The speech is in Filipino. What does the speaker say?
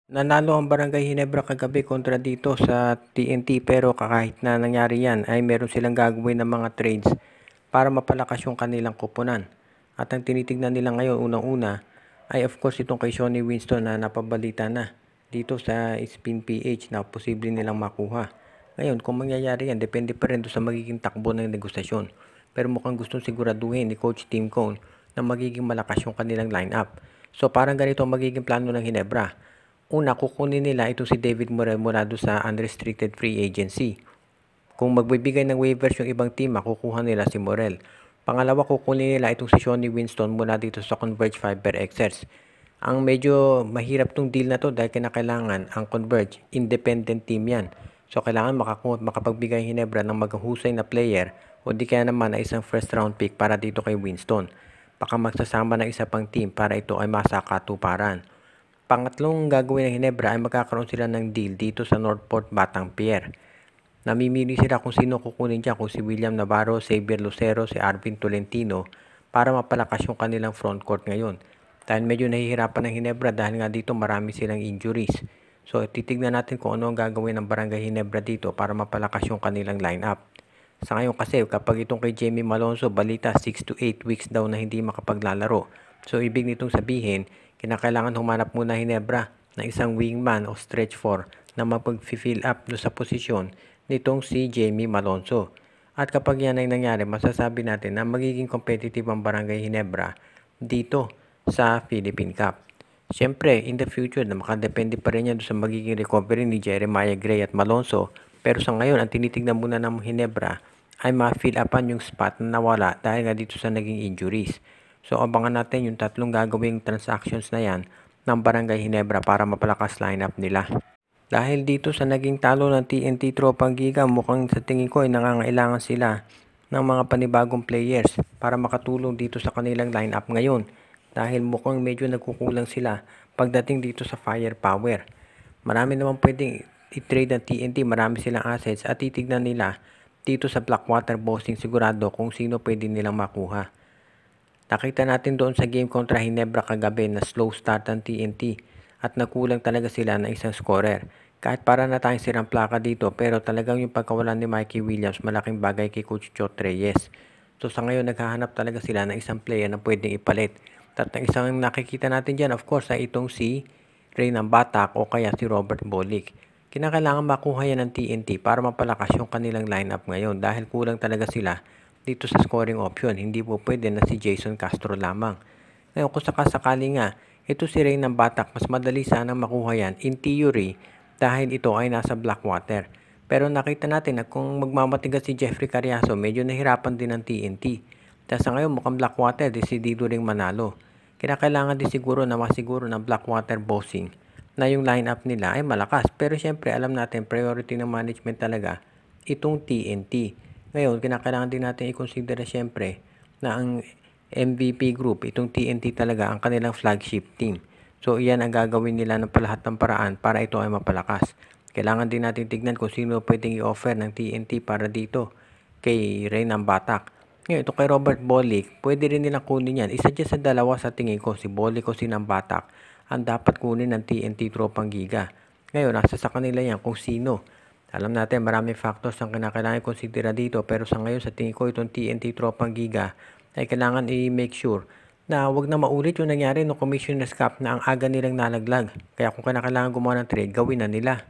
Nanalo ang Barangay Ginebra kagabi kontra dito sa TNT pero kahit na nangyari yan ay meron silang gagawin ng mga trades para mapalakas yung kanilang koponan. At ang tinitignan nila ngayon unang-una ay of course itong kay Sonny Winston na napabalita na dito sa Spin PH na posible nilang makuha. Ngayon kung mangyayari yan, depende pa rin sa magiging takbo ng negosasyon. Pero mukhang gustong siguraduhin ni Coach Tim Cone na magiging malakas yung kanilang lineup. So parang ganito ang magiging plano ng Ginebra. Una, kukunin nila ito si David Morel mula doon sa unrestricted free agency. Kung magbibigay ng waivers yung ibang team, makukuha nila si Morel. Pangalawa, kukunin nila itong si Sonny Winston mula dito sa Converge Fiber Xers. Ang medyo mahirap tong deal na to dahil kinakailangan ang Converge, independent team yan. So kailangan makapagbigay Ginebra ng maghusay na player o di kaya naman ay isang first round pick para dito kay Winston. Baka magsasama ng isa pang team para ito ay masakatuparan. Pangatlong gagawin ng Ginebra ay magkakaroon sila ng deal dito sa Northport Batangbierre. Namimili sila kung sino kukunin dyan, kung si William Navarro, Xavier Lucero, si Arvin Tolentino para mapalakas yung kanilang frontcourt ngayon. Dahil medyo nahihirapan ng Ginebra dahil nga dito marami silang injuries. So titignan natin kung ano ang gagawin ng Barangay Ginebra dito para mapalakas yung kanilang lineup. Sa ngayon kasi kapag itong kay Jamie Malonzo, balita 6 to 8 weeks daw na hindi makapaglalaro. So ibig nitong sabihin, kinakailangan humanap muna Ginebra ng isang wingman o stretch 4 na mapag-fill up do sa posisyon nitong si Jamie Malonzo. At kapag yan ay nangyari, masasabi natin na magiging competitive ang Barangay Ginebra dito sa Philippine Cup. Siyempre, in the future, na makadepende pa rin yan sa magiging recovery ni Jeremiah Gray at Malonzo. Pero sa ngayon, ang tinitignan muna ng Ginebra ay ma-fill upan yung spot na nawala dahil nga dito sa naging injuries. So abangan natin yung tatlong gagawing transactions na yan ng Barangay Ginebra para mapalakas lineup nila. Dahil dito sa naging talo ng TNT Tropang Giga, mukhang sa tingin ko ay nangangailangan sila ng mga panibagong players para makatulong dito sa kanilang lineup ngayon. Dahil mukhang medyo nagkukulang sila pagdating dito sa firepower. Marami naman pwedeng i-trade ng TNT, marami silang assets at titignan nila dito sa Blackwater Bossing sigurado kung sino pwede nilang makuha. Nakita natin doon sa game kontra Ginebra kagabi na slow start ng TNT at nakulang talaga sila ng isang scorer. Kahit para na tayong sirang plaka dito pero talagang yung pagkawalan ni Mikey Williams malaking bagay kay Coach Chot Reyes. So sa ngayon naghahanap talaga sila ng isang player na pwedeng ipalit. At ang isang nakikita natin dyan of course ay itong si Reynan Batak o kaya si Robert Bolick. Kinakailangan makuha yan ng TNT para mapalakas yung kanilang lineup ngayon dahil kulang talaga sila dito sa scoring option. Hindi po pwede na si Jason Castro lamang. Ngayon kung sakasakali nga, ito si Reynan Batak, mas madali sanang makuha yan in theory dahil ito ay nasa Blackwater. Pero nakita natin na kung magmamatigas si Jeffrey Cariaso, medyo nahirapan din ng TNT. Dahil sa ngayon mukhang Blackwater, desidido ring manalo. Kinakailangan din siguro na masiguro ng Blackwater Bossing na yung lineup nila ay malakas. Pero syempre alam natin priority ng management talaga itong TNT. Ngayon, kinakailangan din natin i-consider siyempre na ang MVP group, itong TNT talaga ang kanilang flagship team. So, iyan ang gagawin nila ng palahat ng paraan para ito ay mapalakas. Kailangan din natin tignan kung sino pwedeng i-offer ng TNT para dito kay Reynan Batak. Ngayon, ito kay Robert Bolick, pwede rin nilang kunin yan. Isa dyan sa dalawa sa tingin ko, si Bolick o si Batak, ang dapat kunin ng TNT Tropang Giga. Ngayon, nasa sa kanila yan kung sino. Alam natin maraming factors ang kinakailangan i-considera dito pero sa ngayon sa tingin ko itong TNT Tropang Giga ay kailangan i-make sure na wag na maulit yung nangyari no Commissioner's Cup na ang aga nilang nalaglag. Kaya kung kinakailangan gumawa ng trade, gawin na nila.